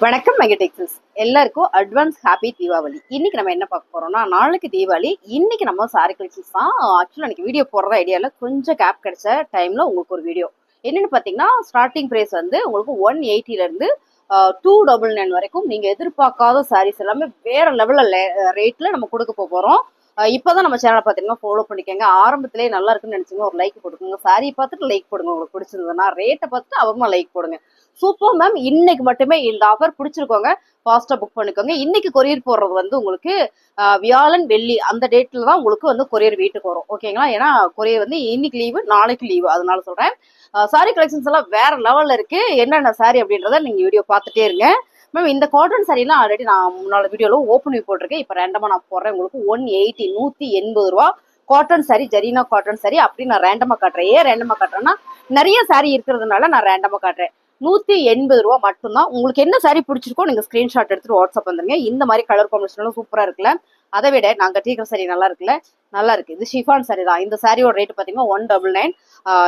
வணக்கம் மெகடெக்ஸஸ் எல்லாருக்கும் advance happy Deepavali. இன்னைக்கு நம்ம என்ன பார்க்க போறோம்னா, நாளைக்கு தீபாவளி. இன்னைக்கு நம்ம சாரி கலெக்ஷன்ஸ் தான். ஆக்சுவலா எனக்கு வீடியோ போடுற ஐடியால கொஞ்சம் கேப் கிடைச்ச டைம்ல உங்களுக்கு ஒரு வீடியோ என்னன்னு பாத்தீங்கன்னா, ஸ்டார்டிங் பிரைஸ் வந்து உங்களுக்கு 180ல இருந்து 299 வரைக்கும் நீங்க எதிர்பார்க்காத சாரீஸ் எல்லாமே வேற லெவல்ல ரேட்ல நம்ம கொடுக்க போறோம். இப்பதான் நம்ம சேனலை பாத்தீங்கன்னா ஃபாலோ பண்ணிக்கோங்க. ஆரம்பத்திலேயே நல்லா இருக்குன்னு நினைச்சீங்க ஒரு லைக் போட்டுக்கோங்க. சாரி பார்த்துட்டு லைக் போடுங்க, உங்களுக்கு பிடிச்சிருந்ததுன்னா. ரேட்டை பார்த்துட்டு அப்புறமா லைக் போடுங்க. சூப்பர் மேம், இன்னைக்கு மட்டுமே இந்த ஆஃபர் பிடிச்சிருக்கோங்க, ஃபாஸ்டா புக் பண்ணிக்கோங்க. இன்னைக்கு கொரியர் போடுறது வந்து உங்களுக்கு வியாழன் வெள்ளி அந்த டேட்ல தான் உங்களுக்கு வந்து கொரியர் வீட்டுக்கு வரும். ஓகேங்களா? ஏன்னா கொரியர் வந்து இன்னைக்கு லீவு நாளைக்கு லீவு, அதனால சொல்றேன். சாரி கலெக்ஷன்ஸ் எல்லாம் வேற லெவல்ல இருக்கு. என்னென்ன சாரி அப்படின்றத நீங்க வீடியோ பார்த்துட்டே இருங்க. மேம் இந்த காட்டன் சாரிலாம் ஆல்ரெடி நான் முன்னாள் வீடியோல ஓப்பன் பண்ணி போட்டிருக்கேன். இப்போ ரேண்டமா நான் போடுறேன் உங்களுக்கு 180 180 ரூபா cotton sorry, Zarina cotton sorry. அப்படி நான் ரேண்டமா காட்டுறேன். ஏன் ரேண்டமா காட்டுறேன்னா, நிறைய சாரி இருக்கிறதுனால நான் ரேண்டமா காட்டுறேன். 180 ரூபா மட்டும்தான். உங்களுக்கு என்ன சாரி பிடிச்சிருக்கோ நீங்க ஸ்கிரீன்ஷாட் எடுத்துட்டு வாட்ஸ்அப் வந்துருங்க. இந்த மாதிரி கலர் காம்பினேஷன் சூப்பரா இருக்குல்ல. அதை விட நாங்க கட்டிக்கிற சாரி நல்லா இருக்குல்ல, நல்லா இருக்கு. இது ஷிஃபான் சாரி தான். இந்த சாரியோட ரேட் பாத்தீங்கன்னா 199.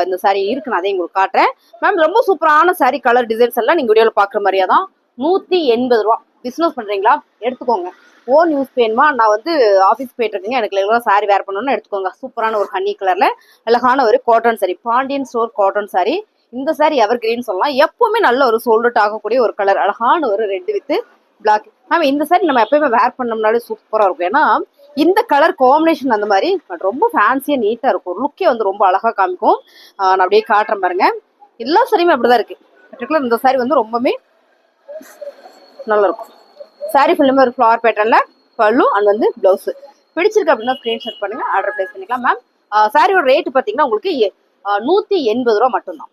இந்த சாரி இருக்கு, நான் அதை உங்களுக்கு காட்டுறேன். மேம் ரொம்ப சூப்பரான சாரி, கலர் டிசைன்ஸ் எல்லாம் நீங்க வீடியோல பாக்குற மாதிரியா தான். 180 ரூபா. பிசினஸ் பண்றீங்களா எடுத்துக்கோங்க. ஓன் யூஸ் வேணுமா, நான் வந்து ஆஃபீஸ் போயிட்டு இருக்கேங்க, எனக்கு ரெகுலராக சாரி வேர் பண்ணணும்னு எடுத்துக்கோங்க. சூப்பரான ஒரு ஹனி கலர்ல அழகான ஒரு cotton sari, Pandian store cotton sari. இந்த சாரி எவர் கிரீன் சொல்லலாம். எப்பவுமே நல்ல ஒரு சோல்ட் ஆகக்கூடிய ஒரு கலர், அழகான ஒரு ரெட் வித் பிளாக். மேம் இந்த சாரி நம்ம எப்பயுமே வேர் பண்ணோம்னாலே சூப்பரா இருக்கும். ஏன்னா இந்த கலர் காம்பினேஷன் அந்த மாதிரி ரொம்ப ஃபேன்சியா நீட்டா இருக்கும். லுக்கே வந்து ரொம்ப அழகா காமிக்கும். நான் அப்படியே காட்டுறேன் பாருங்க. எல்லா சாரியுமே அப்படிதான் இருக்கு. பர்டிகுலர் இந்த சாரி வந்து ரொம்பவே நல்லா இருக்கும். சாரி ஃபுல்லுமே ஒரு ஃப்ளவர் பேட்டர்ன்ல பல்லு அண்ட் வந்து பிளவுஸ். பிடிச்சிருக்கு அப்படின்னா ஸ்கிரீன்ஷாட் பண்ணுங்க, ஆர்டர் பிளேஸ் பண்ணிக்கலாம். மேம் சாரியோட ரேட் பாத்தீங்கன்னா உங்களுக்கு 180 ரூபா மட்டும்தான்.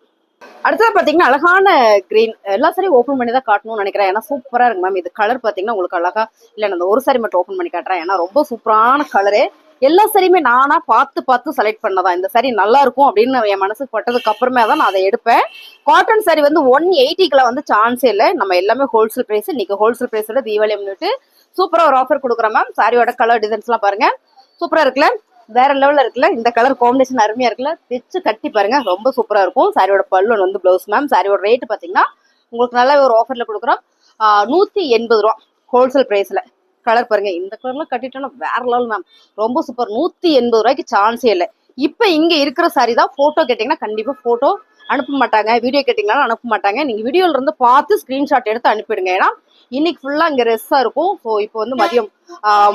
அடுத்தது பாத்தீங்கன்னா அழகான கிரீன். எல்லா சாரியும் ஓப்பன் பண்ணி தான் காட்டணும்னு நினைக்கிறேன். ஏன்னா சூப்பரா இருக்கு மேம். இது கலர் பாத்தீங்கன்னா உங்களுக்கு அழகா இல்ல, நான் அந்த ஒரு சாரி மட்டும் ஓப்பன் பண்ணி காட்டுறேன். ஏன்னா ரொம்ப சூப்பரான கலரு. எல்லா சாரியுமே நானா பார்த்து பார்த்து செலக்ட் பண்ணதான். இந்த சாரி நல்லா இருக்கும் அப்படின்னு என் மனசுக்கு பட்டதுக்கு அப்புறமே தான் நான் அதை எடுப்பேன். காட்டன் சாரி வந்து 180க்குள்ள வந்து சான்ஸே இல்லை. நம்ம எல்லாமே ஹோல்சேல் பிரைஸ். இன்னைக்கு ஹோல்சேல் பிரைஸோட தீபாவளி முன்னிட்டு சூப்பரா ஒரு ஆஃபர் கொடுக்குறேன் மேம். சாரியோட கலர் டிசைன்ஸ் எல்லாம் பாருங்க, சூப்பரா இருக்குல்ல, வேற லெவல்ல இருக்குல்ல. இந்த கலர் காம்பினேஷன் அருமையா இருக்குல்ல. வச்சு கட்டி பாருங்க, ரொம்ப சூப்பரா இருக்கும். சாரியோட பல்லு வந்து பிளவுஸ் மேம். சாரியோட ரேட் பாத்தீங்கன்னா உங்களுக்கு நல்ல ஒரு ஆஃபர்ல கொடுக்குறோம். 180 ரூபா ஹோல்சேல் பிரைஸ்ல. கலர் பாருங்க, இந்த கலர்ல கட்டிட்டோம்னா வேற லெவல் மேம், ரொம்ப சூப்பர். 180 ரூபாய்க்கு சான்ஸே இல்லை. இப்ப இங்க இருக்கிற சாரி தான். போட்டோ கேட்டீங்கன்னா கண்டிப்பா போட்டோ அனுப்ப மாட்டாங்க, வீடியோ கேட்டீங்கன்னா அனுப்ப மாட்டாங்க. நீங்க வீடியோல இருந்து பார்த்து ஸ்கிரீன்ஷாட் எடுத்து அனுப்பிடுங்க. ஏன்னா இன்னைக்கு ஃபுல்லா இங்க ரெஸ்ஸா இருக்கும். ஸோ இப்போ வந்து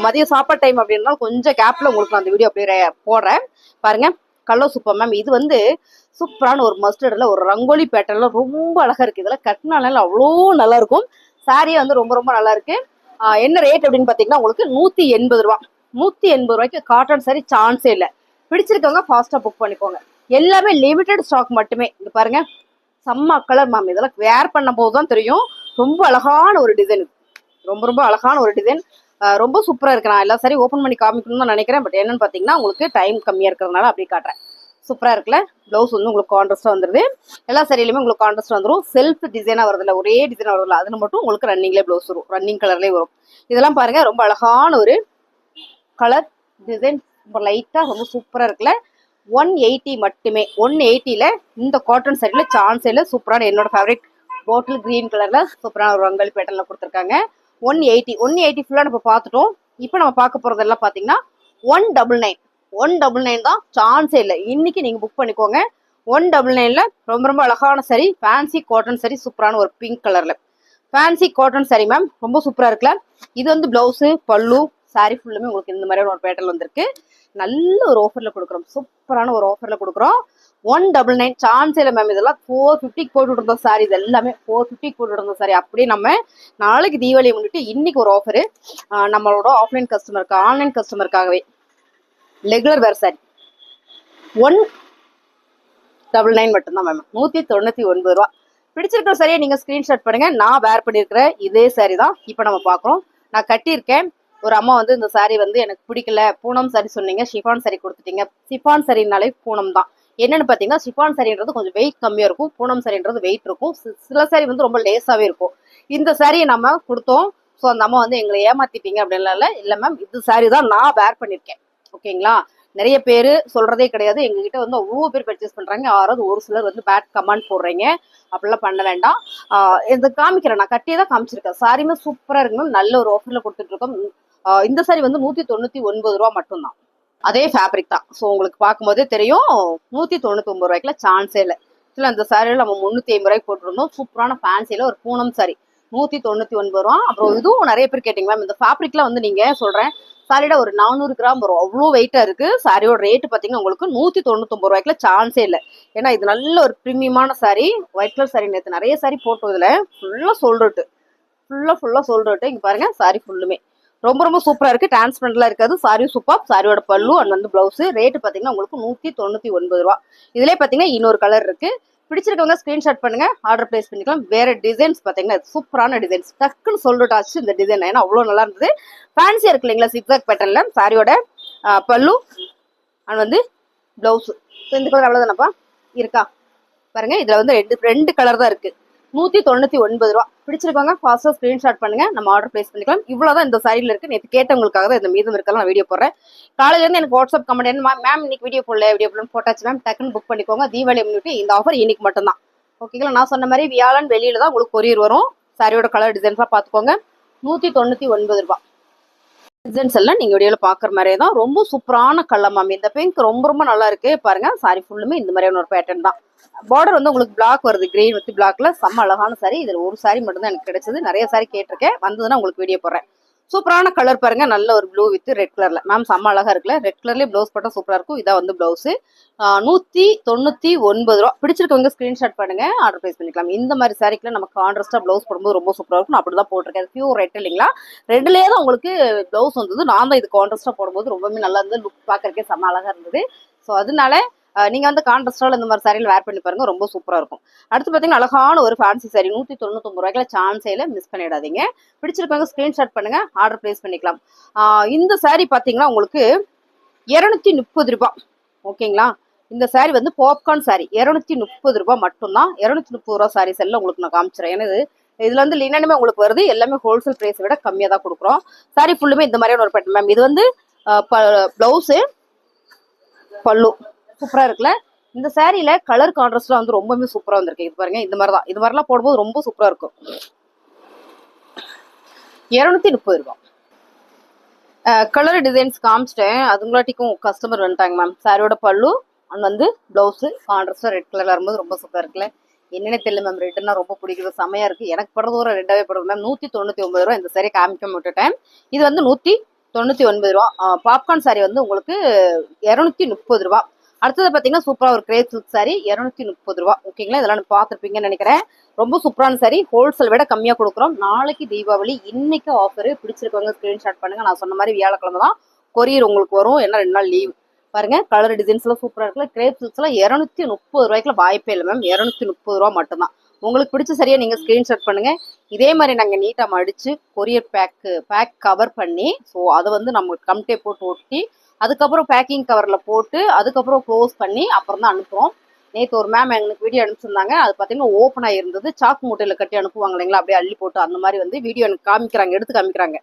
மதியம் சாப்பாடு டைம் அப்படின்னா கொஞ்சம் கேப்ல உங்களுக்கு அந்த வீடியோ அப்படியே போடுறேன் பாருங்க. Colour super ma'am. இது வந்து சூப்பரான ஒரு மஸ்டர்ட்ல ஒரு ரங்கோலி பேட்டர்ல ரொம்ப அழகா இருக்கு. இதெல்லாம் கட்டினால அவ்வளோ நல்லா இருக்கும். சாரியே வந்து ரொம்ப ரொம்ப நல்லா இருக்கு. என்ன ரேட் அப்படின்னு பாத்தீங்கன்னா உங்களுக்கு 180 ரூபா. 180 ரூபாய்க்கு காட்டன் சாரி சான்ஸே இல்லை. பிடிச்சிருக்கவங்க ஃபாஸ்டா புக் பண்ணிக்கோங்க. எல்லாமே லிமிடெட் ஸ்டாக் மட்டுமே. இது பாருங்க, செம்ம கலர் மேம். இதெல்லாம் வேர் பண்ண போதுதான் தெரியும். ரொம்ப அழகான ஒரு டிசைன், ரொம்ப ரொம்ப அழகான ஒரு டிசைன், ரொம்ப சூப்பரா இருக்கு. நான் எல்லா சாரி ஓப்பன் பண்ணி காமிக்கணும்னு தான் நினைக்கிறேன். பட் என்னன்னு பாத்தீங்கன்னா உங்களுக்கு டைம் கம்மியா இருக்கிறதுனால அப்படி காட்டுறேன். சூப்பரா இருக்குல்ல. பிளவுஸ் வந்து உங்களுக்கு கான்ட்ராஸ்டா வந்துருது. எல்லா சாரியிலுமே உங்களுக்கு கான்ட்ராஸ்ட் வந்துடும். செல்ஃப் டிசைனா வருதுல்ல, ஒரே டிசைனா வருதுல்ல, அதுல மட்டும் உங்களுக்கு ரன்னிங்லேயே பிளவுஸ் வரும், ரன்னிங் கலர்லேயே வரும். இதெல்லாம் பாருங்க, ரொம்ப அழகான ஒரு கலர் டிசைன், ரொம்ப லைட்டா ரொம்ப சூப்பரா இருக்குல்ல. 180 மட்டுமே. 180ல இந்த காட்டன் சாரியில சான்ஸ் இல்லை. சூப்பரான என்னோட ஃபேவரட் பாட்டில் கிரீன் கலர்ல சூப்பரான ஒரு ரங்கல் பேட்டர்ல கொடுத்துருக்காங்க. 180 ஃபுல்லா நம்ம பார்த்துட்டோம். இப்போ நம்ம பார்க்க போறதெல்லாம் பாத்தீங்கன்னா 199 தான். சான்ஸே இல்லை. இன்னைக்கு நீங்க புக் பண்ணிக்கோங்க. 199ல ரொம்ப ரொம்ப அழகான சாரி, ஃபேன்சி காட்டன் சாரி, சூப்பரான ஒரு பிங்க் கலர்ல ஃபேன்சி காட்டன் சாரி மேம். ரொம்ப சூப்பரா இருக்குல்ல. இது வந்து பிளவுஸ் பல்லு சாரி ஃபுல்லுமே உங்களுக்கு இந்த மாதிரியான ஒரு பேட்டர்ல வந்திருக்கு. நல்ல ஒரு ஆஃபர்ல கொடுக்குறோம், சூப்பரான ஒரு ஆஃபர்ல கொடுக்குறோம். 199 சான்ஸ் இல்லை மேம். இதெல்லாம் 450 போட்டு இருந்த சாரி, இது எல்லாமே 450 போட்டு இருந்த சாரி. அப்படியே நம்ம நாளைக்கு தீபாவளியை முன்னிட்டு இன்னைக்கு ஒரு ஆஃபரு நம்மளோட ஆஃப்லைன் கஸ்டமருக்கு, ஆன்லைன் கஸ்டமருக்காகவே ரெகுலர் வேர் சாரி 199 மட்டும்தான் மேம். 199 ரூபா. பிடிச்சிருக்கிற சாரியை நீங்க ஸ்கிரீன்ஷாட் பண்ணுங்க. நான் வேர் பண்ணிருக்கிற இதே சாரி தான் இப்போ நம்ம பார்க்குறோம். நான் கட்டியிருக்கேன். ஒரு அம்மா வந்து இந்த சாரி வந்து எனக்கு பிடிக்கல, பூனம் சாரி சொன்னீங்க, ஷிஃபான் சாரி கொடுத்துட்டீங்க. ஷிஃபான் சாரினாலே பூனம் தான். என்னன்னு பாத்தீங்கன்னா ஷிஃபான் சாரின்றது கொஞ்சம் வெயிட் கம்மியா இருக்கும், பூனம் சாரின்றது வெயிட் இருக்கும். சில சாரி வந்து ரொம்ப லேசாவே இருக்கும். இந்த சாரியை நம்ம கொடுத்தோம். ஸோ அந்த அம்மா வந்து எங்களை ஏமாத்திட்டீங்க அப்படின்லாம் இல்லை மேம். இந்த சாரி தான் நான் வேர் பண்ணிருக்கேன். ஓகேங்களா? நிறைய பேர் சொல்றதே கிடையாது. எங்ககிட்ட வந்து அவ்வளோ பேர் பர்ச்சேஸ் பண்றாங்க. யாராவது ஒரு சிலர் வந்து பேட் கமெண்ட் போடுறீங்க, அப்படிலாம் பண்ண வேண்டாம். இது காமிக்கிறேன், நான் கட்டியே தான் காமிச்சிருக்கேன். சாரியுமே சூப்பரா இருக்கு மேம். நல்ல ஒரு ஆஃபர்ல கொடுத்துட்டு இருக்கோம். இந்த சாரி வந்து 199 ரூபா மட்டும்தான். அதே ஃபேப்ரிக் தான். ஸோ உங்களுக்கு பார்க்கும்போதே தெரியும், 199 ரூபாய்க்குல சான்ஸே இல்லை. ஆக்சுவலாக அந்த சாரியில் நம்ம 350 ரூபாய்க்கு போட்டிருந்தோம். சூப்பரான ஃபேன்சியில் ஒரு பூனம் சாரி 199 ரூபா. அப்புறம் இதுவும் நிறைய பேர் கேட்டீங்க மேம். இந்த ஃபேப்ரிக்லாம் வந்து நீங்க சொல்றேன் சாரியோட ஒரு 400 கிராம் வரும். அவ்வளோ வெயிட்டா இருக்கு. சாரியோட ரேட்டு பார்த்தீங்கன்னா உங்களுக்கு 199 ரூபாய்க்குல சான்ஸே இல்லை. ஏன்னா இது நல்ல ஒரு ப்ரீமியமான சாரி. ஒயிட் கலர் சாரி நேற்று நிறைய சாரி போட்டோம். இதில் ஃபுல்லாக சொல்றட்டு, ஃபுல்லாக சொல்றட்டு. இங்கே பாருங்க சாரி ஃபுல்லுமே ரொம்ப ரொம்ப சூப்பரா இருக்கு. டிரான்ஸ்பரண்ட்லாம் இருக்காது. சாரியும் சூப்பர். சாரியோட பல்லு அண்ட் வந்து பிளவுஸ். ரேட்டு பாத்தீங்கன்னா உங்களுக்கு 199 ரூபா. இதுலயே பாத்தீங்கன்னா இன்னொரு கலர் இருக்கு. பிடிச்சிருக்கவங்க ஸ்கிரீன்ஷாட் பண்ணுங்க, ஆர்டர் பிளேஸ் பண்ணிக்கலாம். வேற டிசைன்ஸ் பாத்தீங்கன்னா சூப்பரான டிசைன்ஸ். டக்குன்னு சொல்லிட்டாச்சு இந்த டிசைன், ஏன்னா அவ்வளவு நல்லா இருந்தது. ஃபேன்சியா இருக்கு இல்லைங்களா, சிக்ஸாக் பேட்டர்ன்ல. சாரியோட பல்லு அண்ட் வந்து பிளவுஸ். இந்த கலர் அவ்வளவுதானப்பா இருக்கா பாருங்க. இதுல வந்து ரெண்டு கலர் தான் இருக்கு. 199 ரூபா. பிடிச்சிருக்காங்க ஃபாஸ்டா ஸ்கிரீன்ஷாட் பண்ணுங்க, நம்ம ஆர்டர் பிளேஸ் பண்ணிக்கலாம். இவ்வளவுதான் இந்த சாரியில இருக்கு. நேற்று கேட்டவங்களுக்காக தான் இந்த மீதம் இருக்கலாம் நான் வீடியோ போடுறேன். காலையில இருந்து எனக்கு வாட்ஸ்அப் கமெண்ட் மேம் இன்னைக்கு வீடியோ போடல போட்டாச்சு மேம், டக்குன்னு புக் பண்ணிக்கோங்க. தீபாவளி முன்னிட்டு இந்த ஆஃபர் இன்னைக்கு மட்டும்தான். ஓகேங்களா, நான் சொன்ன மாதிரி வியாழன் வெளியில தான் உங்களுக்கு கொரியர் வரும். சாரியோட கலர் டிசைன்ஸா பாத்துக்கோங்க. 199 ரூபாய். டிசைன்ஸ் எல்லாம் நீங்க வீடியோல பாக்குற மாதிரியே தான். ரொம்ப சூப்பரான கலர் மேம். இந்த பிங்க் ரொம்ப ரொம்ப நல்லா இருக்கு பாருங்க. சாரி ஃபுல்லுமே இந்த மாதிரியான ஒரு பேட்டர்ன் தான். பார்டர் வந்து உங்களுக்கு பிளாக் வருது, கிரீன் வித் பிளாக்ல. செம்ம அழகான சாரி. இதுல ஒரு சாரி மட்டும் தான் எனக்கு கிடைச்சது. நிறைய சாரி கேட்டிருக்கேன், வந்ததுன்னா உங்களுக்கு வீடியோ போடுறேன். சூப்பரான கலர் பாருங்க. நல்ல ஒரு ப்ளூ வித் ரெட் கலர்ல. மேம் செம்ம அழகா இருக்குல்ல. ரெட் கலர்லயே பிளவுஸ் போட்டா சூப்பரா இருக்கும். இதான் வந்து பிளவுஸ். 199 ரூபா. பிடிச்சிருக்கவங்க ஸ்கிரீன்ஷாட் பண்ணுங்க, ஆர்டர் பிளேஸ் பண்ணிக்கலாம். இந்த மாதிரி சாரிக்குள்ள நம்ம கான்ட்ராஸ்டா பிளவுஸ் போடும்போது ரொம்ப சூப்பரா இருக்கும். அப்படிதான் போட்டிருக்கேன். பியூர் ரெட் இல்லைங்களா, ரெட்லயே தான் உங்களுக்கு பிளவுஸ் வந்தது. நான் தான் இது கான்ட்ராஸ்டா போடும்போது ரொம்பவே நல்லா இருந்தது. லுக் பாக்குறதுக்கே செம்ம அழகா இருந்தது. ஸோ அதனால நீங்க வந்து கான்ட்ராஸ்டால இந்த மாதிரி சாரியில் வேர் பண்ணி பாருங்க, ரொம்ப சூப்பரா இருக்கும். அடுத்து பாத்தீங்கன்னா அழகான ஒரு ஃபேன்சி சாரி 199 ரூபாய்க்குல சான்ஸே இல்லை, மிஸ் பண்ணிடாதீங்க. பிடிச்சிருக்கவங்க ஸ்கிரீன்ஷாட் பண்ணுங்க, ஆர்டர் பிளேஸ் பண்ணிக்கலாம். இந்த சாரி பாத்தீங்கன்னா உங்களுக்கு 230 ரூபாய். ஓகேங்களா, இந்த சாரி வந்து பாப்கார்ன் சாரி 230 ரூபாய் மட்டும்தான். 230 ரூபாய் சாரீஸ் எல்லாம் உங்களுக்கு நான் காமிச்சிடறேன். ஏன்னா இதுல வந்து லினனுமே உங்களுக்கு வருது. எல்லாமே ஹோல்சேல் பிரைஸ் விட கம்மியா தான் கொடுக்குறோம். சாரி ஃபுல்லுமே இந்த மாதிரியான ஒரு பேட்டர்ன் மேம். இது வந்து பிளவுஸ், பல்லு சூப்பரா இருக்குல்ல. இந்த சாரியில கலர் கான்ட்ராஸ்ட்லாம் வந்து ரொம்பவே சூப்பரா வந்திருக்கு. இது பாருங்க, இந்த மாதிரிதான். இது மாதிரிலாம் போடும்போது ரொம்ப சூப்பரா இருக்கும். 230 ரூபாய். கலர் டிசைன்ஸ் காமிச்சிட்டேன், அதுங்களாட்டிக்கும் கஸ்டமர் வந்துட்டாங்க மேம். சாரியோட பல்லு அண்ட் வந்து பிளவுஸ் கான்ட்ராஸ்டா ரெட் கலர்ல வரும்போது ரொம்ப சூப்பரா இருக்குல்ல. என்னென்ன தெரியல மேம், ரெட்டுன்னா ரொம்ப பிடிக்குது, செமையா இருக்கு. எனக்கு படுறது ஒரு ரெண்டாவே படுது மேம். 199 ரூபா. இந்த சாரி காமிக்க விட்டுட்டேன். இது வந்து 199 ரூபா. பாப்கார்ன் சாரி வந்து உங்களுக்கு 230 ரூபா. அடுத்தது பாத்தீங்கன்னா சூப்பரா ஒரு கிரேப் சில்க் சாரி 230 ரூபா. ஓகேங்களா, இதெல்லாம் பார்த்துருப்பீங்கன்னு நினைக்கிறேன். ரொம்ப சூப்பரான சாரி. ஹோல்சேல் விட கம்மியா கொடுக்குறோம். நாளைக்கு தீபாவளி, இன்னைக்கு ஆஃபர். பிடிச்சிருக்கவங்க ஸ்கிரீன்ஷாட் பண்ணுங்க. நான் சொன்ன மாதிரி வியாழக்கிழமை தான் கொரியர் உங்களுக்கு வரும், ஏன்னா 2 நாள் லீவ். பாருங்க கலர் டிசைன்ஸ் எல்லாம் சூப்பரா இருக்குல்ல. கிரேப் சில்க்ஸ் எல்லாம் 230 ரூபாய்க்குல வாய்ப்பே இல்லை மேம். 230 ரூபா மட்டும்தான். உங்களுக்கு பிடிச்ச சரியா நீங்க ஸ்கிரீன்ஷாட் பண்ணுங்க. இதே மாதிரி நாங்க நீட்டா மடிச்சு கொரியர் பேக் கவர் பண்ணி, ஸோ அதை வந்து நம்ம கம்டே போட்டு ஒட்டி, அதுக்கப்புறம் பேக்கிங் கவர்ல போட்டு, அதுக்கப்புறம் க்ளோஸ் பண்ணி அப்புறம் தான் அனுப்புறோம். நேற்று ஒரு மேம் எங்களுக்கு வீடியோ அனுப்பிச்சிருந்தாங்க. அது பார்த்தீங்கன்னா ஓப்பன் ஆகிருந்தது. சாக்கு மூட்டையில கட்டி அனுப்புவாங்க இல்லைங்களா, அப்படியே அள்ளி போட்டு அந்த மாதிரி வந்து வீடியோ எனக்கு காமிக்கிறாங்க, எடுத்து காமிக்கிறாங்க.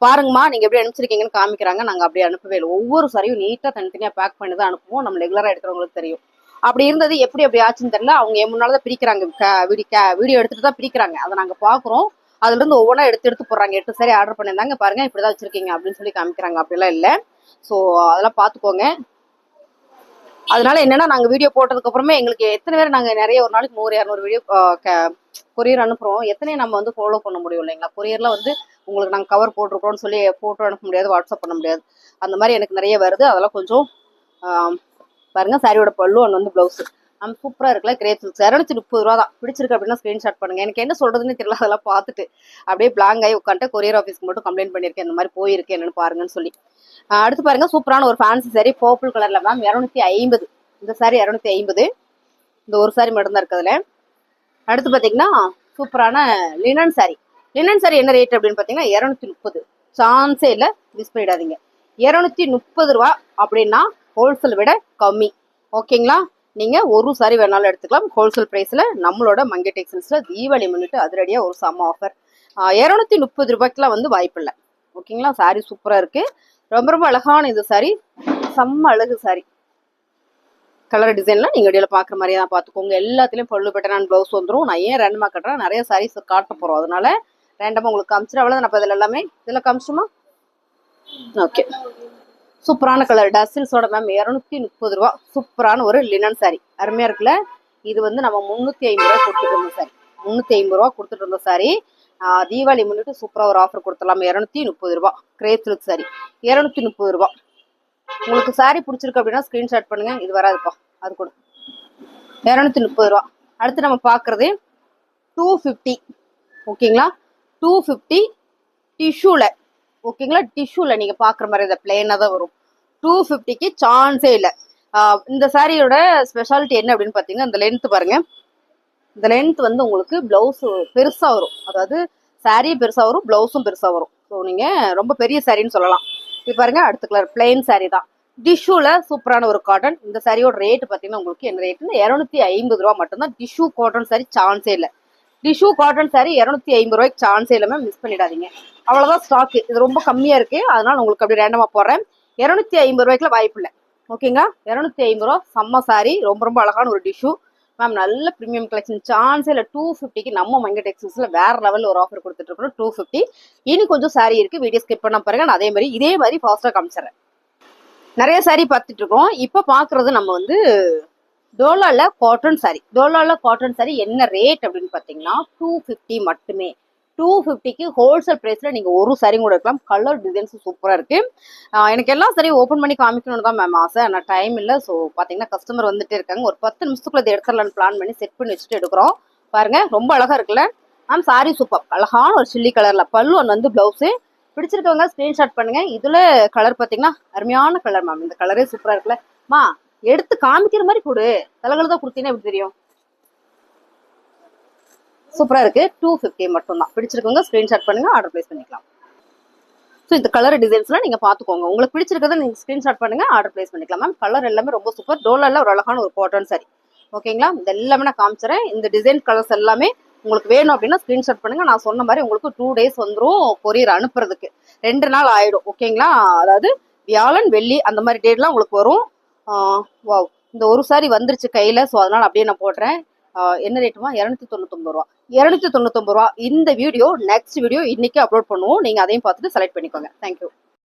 பாருங்கம்மா நீங்க எப்படி அனுப்பிச்சிருக்கீங்கன்னு காமிக்கிறாங்க. நாங்க அப்படியே அனுப்பவே இல்லை. ஒவ்வொரு சாரியும் நீட்டா தனித்தனியா பேக் பண்ணி தான் அனுப்புவோம். நம்ம ரெகுலரா எடுக்கிறவங்களுக்கு தெரியும். அப்படி இருந்தது எப்படி அப்படி ஆச்சுன்னு தெரியல. அவங்க என் முன்னால்தான் பிரிக்கிறாங்க, வீடியோ எடுத்துட்டு தான் பிரிக்கிறாங்க. அதை நாங்க பாக்குறோம். அதுல இருந்து ஒவ்வொன்றா எடுத்து போடுறாங்க. 8 சாரி ஆர்டர் பண்ணியிருந்தாங்க, பாருங்க இப்படிதான் வச்சிருக்கீங்க அப்படின்னு சொல்லி காமிக்கிறாங்க. அப்படிலாம் இல்லை. ஸோ அதெல்லாம் பாத்துக்கோங்க. அதனால என்னன்னா, நாங்க வீடியோ போட்டதுக்கு அப்புறமே எங்களுக்கு எத்தனை பேர் நாங்க நிறைய ஒரு நாளைக்கு 100-200 வீடியோ கொரியர் அனுப்புறோம். எத்தனை நம்ம வந்து ஃபாலோ பண்ண முடியும் இல்லைங்களா. கொரியர்ல வந்து உங்களுக்கு நாங்க கவர் போட்டிருக்கோம்னு சொல்லி போட்டோ அனுப்ப முடியாது, வாட்ஸ்அப் பண்ண முடியாது. அந்த மாதிரி எனக்கு நிறைய வருது. அதெல்லாம் கொஞ்சம் பாருங்க. சாரியோட பல்லு அண்ட் வந்து பிளவுஸ் சூப்பரா இருக்குல்ல. கிரேப் சில்க்ஸ் 230 ரூபா தான். பிடிச்சிருக்கு அப்படின்னா ஸ்கிரீன்ஷாட் பண்ணுங்க. எனக்கு என்ன சொல்றதுன்னு தெரியல. அதெல்லாம் பார்த்துட்டு அப்படியே பிளாங்க் ஆகி உட்காந்துட்டு கொரியர் ஆஃபீஸ்க்கு மட்டும் கம்ப்ளைண்ட் பண்ணியிருக்கேன், இந்த மாதிரி போயிருக்கு என்னன்னு பாருங்கன்னு சொல்லி. அடுத்து பாருங்க, சூப்பரான ஒரு ஃபேன்சி சாரி பர்பிள் கலர்ல மேம் 250. இந்த சாரி 250. இந்த ஒரு சாரி மட்டும்தான் இருக்குதுல. அடுத்து பாத்தீங்கன்னா சூப்பரான லினன் சாரி. லினன் சாரி என்ன ரேட் அப்படின்னு பாத்தீங்கன்னா 230. சான்ஸே இல்லை, மிஸ் பண்ணிடாதீங்க. 230 ரூபா அப்படின்னா ஹோல்சேல் விட கம்மி. ஓகேங்களா, நீங்க ஒரு சாரி வேணாலும் எடுத்துக்கலாம். ஹோல்சேல் பிரைஸ்ல நம்மளோட மங்கை டெக்ஸ்டைல்ஸ்ல தீபாவளி முன்னிட்டு அதிரடியா ஒரு செம்ம ஆஃபர். 230 ரூபாய்க்குலாம் வந்து வாய்ப்பு இல்லை. ஓகேங்களா, சாரி சூப்பரா இருக்கு. ரொம்ப ரொம்ப அழகான இந்த சாரி. செம்ம அழகு சாரி. கலர் டிசைன்லாம் நீங்கள் வீடியோவில் பார்க்குற மாதிரியே தான் பார்த்துக்கோங்க. எல்லாத்துலேயும் பல்லு பட்டன் ப்ளவுஸ் வந்துடும். நான் ஏன் ரேண்டமாக கட்டுறேன், நிறைய சாரீஸ் காட்ட போகிறோம், அதனால ரேண்டமாக உங்களுக்கு காமிச்சிடும். அவ்வளோ நான் இப்போ இதில் எல்லாமே இதில் காமிச்சுமா. ஓகே, சூப்பரான கலர் டசில்ஸோட மேம் 230 ரூபா. சூப்பரான ஒரு லினன் சாரி, அருமையாக இருக்குல்ல. இது வந்து நம்ம 350 ரூபா கொடுத்துட்டு இருந்தோம் சாரி. 350 ரூபா கொடுத்துட்டு இருந்தோம் சாரி. தீபாவளி முன்னிட்டு சூப்பராக ஒரு ஆஃபர் கொடுத்துடலாம். 230 ரூபா கிரேப் சில்க் சாரி, 230 ரூபா. உங்களுக்கு சாரி பிடிச்சிருக்கு அப்படின்னா ஸ்க்ரீன்ஷாட் பண்ணுங்க. இது வராதுப்பா, அது கூட 230 ரூபா. அடுத்து நம்ம பார்க்குறது 250. ஓகேங்களா, 250 டிஷ்யூல. ஓகேங்களா, டிஷ்யூல நீங்க பாக்குற மாதிரி இதை பிளெயினா தான் வரும். 250க்கு சான்ஸே இல்லை. இந்த சாரியோட ஸ்பெஷாலிட்டி என்ன அப்படின்னு பாத்தீங்கன்னா, இந்த லென்த் பாருங்க. இந்த லென்த் வந்து உங்களுக்கு பிளவுஸ் பெருசா வரும், அதாவது சாரி பெருசா வரும், பிளவுஸும் பெருசா வரும். ஸோ நீங்க ரொம்ப பெரிய சாரின்னு சொல்லலாம். இது பாருங்க, அடுத்த கலர் பிளெயின் சாரி தான், டிஷ்யூல சூப்பரான ஒரு காட்டன். இந்த சாரியோட ரேட் பாத்தீங்கன்னா உங்களுக்கு என்ன ரேட்னு 250 ரூபா மட்டும்தான். டிஷ்யூ காட்டன் சாரி சான்ஸே இல்லை. டிஷ்யூ காட்டன் சாரி 250 ரூபாய்க்கு சான்ஸே இல்லாம மிஸ் பண்ணிடாதீங்க. அவ்வளவுதான் ஸ்டாக். இது ரொம்ப கம்மியா இருக்கு, அதனால உங்களுக்கு அப்படி ரேண்டமா போடுறேன். 250 ரூபாய்க்குல வாய்ப்பு இல்லை. ஓகேங்களா, 250 ரூபா. செம்ம சாரி, ரொம்ப ரொம்ப அழகான ஒரு டிஷ்யூ மேம். நல்ல ப்ரீமியம் கலெக்ஷன், சான்ஸே இல்லை. 250க்கு நம்ம மங்க டெக்ஸ்டைல்ஸ்ல வேற லெவல் ஒரு ஆஃபர் கொடுத்துட்டு இருக்கோம். 250. இனி கொஞ்சம் சாரி இருக்கு, வீடியோ ஸ்கிப் பண்ண பாருங்க. நான் இதே மாதிரி ஃபாஸ்டா காமிச்சிடறேன். நிறைய சாரி பார்த்துட்டு இருக்கோம். இப்ப பாக்குறது நம்ம வந்து டோலால காட்டன் சாரி. டோலால காட்டன் சாரி என்ன ரேட் அப்படின்னு பாத்தீங்கன்னா 250 மட்டுமே. 250க்கு ஹோல்சேல் பிரைஸ்ல நீங்க ஒரு சாரி கூட இருக்கலாம். கலர் டிசைன்ஸ் சூப்பரா இருக்கு. எனக்கு எல்லா சாரியும் ஓப்பன் பண்ணி காமிக்கணும்னு தான் மேம் ஆசை, ஆனால் டைம் இல்லை. ஸோ பாத்தீங்கன்னா கஸ்டமர் வந்துட்டே இருக்காங்க. ஒரு 10 நிமிஷத்துக்குள்ள இதை எடுத்துடலான்னு பிளான் பண்ணி செட் பண்ணி வச்சுட்டு எடுக்கிறோம். பாருங்க, ரொம்ப அழகா இருக்குல்ல மேம். சாரி சூப்பர், அழகான ஒரு சில்லி கலர்ல. பல்லு வந்து பிளவுஸ். பிடிச்சிருக்கவங்க ஸ்கிரீன்ஷாட் பண்ணுங்க. இதுல கலர் பாத்தீங்கன்னா அருமையான கலர் மேம். இந்த கலரே சூப்பரா இருக்குல்ல மா. எடுத்து காமிக்கிற மாதிரி கொடு, தலைகள் தான் கொடுத்தீங்கன்னா எப்படி தெரியும். சூப்பரா இருக்கு. 250 மட்டும் தான். பிடிச்சிருக்கவங்க ஸ்கிரீன்ஷாட் பண்ணுங்க, ஆர்டர் பிளேஸ் பண்ணிக்கலாம். ஸோ இந்த கலர் டிசைன்ஸ்லாம் நீங்க பாத்துக்கோங்க. உங்களுக்கு பிடிச்சிருக்கதை நீங்க ஸ்கிரீன்ஷாட் பண்ணுங்க, ஆர்டர் பிளேஸ் பண்ணிக்கலாம் மேம். கலர் எல்லாமே ரொம்ப சூப்பர். டோலால ஒரு அழகான ஒரு காட்டன் சாரி. ஓகேங்களா, இது எல்லாமே நான் காமிச்சிடறேன். இந்த டிசைன் கலர்ஸ் எல்லாமே உங்களுக்கு வேணும் அப்படின்னா ஸ்கிரீன்ஷாட் பண்ணுங்க. நான் சொன்ன மாதிரி உங்களுக்கு 2 days வந்துடும் கொரியர் அனுப்புறதுக்கு. 2 நாள் ஆயிடும். ஓகேங்களா, அதாவது வியாழன் வெள்ளி அந்த மாதிரி டேட்லாம் உங்களுக்கு வரும். வாவ், இந்த ஒரு சாரி வந்துருச்சு கையில. ஸோ அதனால அப்படியே நான் போடுறேன். என்ன ரேட்டுமா, 299 ரூபா. 299 ரூபா. இந்த வீடியோ நெக்ஸ்ட் வீடியோ இன்னைக்கு அப்லோட் பண்ணுவோம். நீங்க அதையும் பார்த்துட்டு செலக்ட் பண்ணிக்கோங்க. தேங்க்யூ.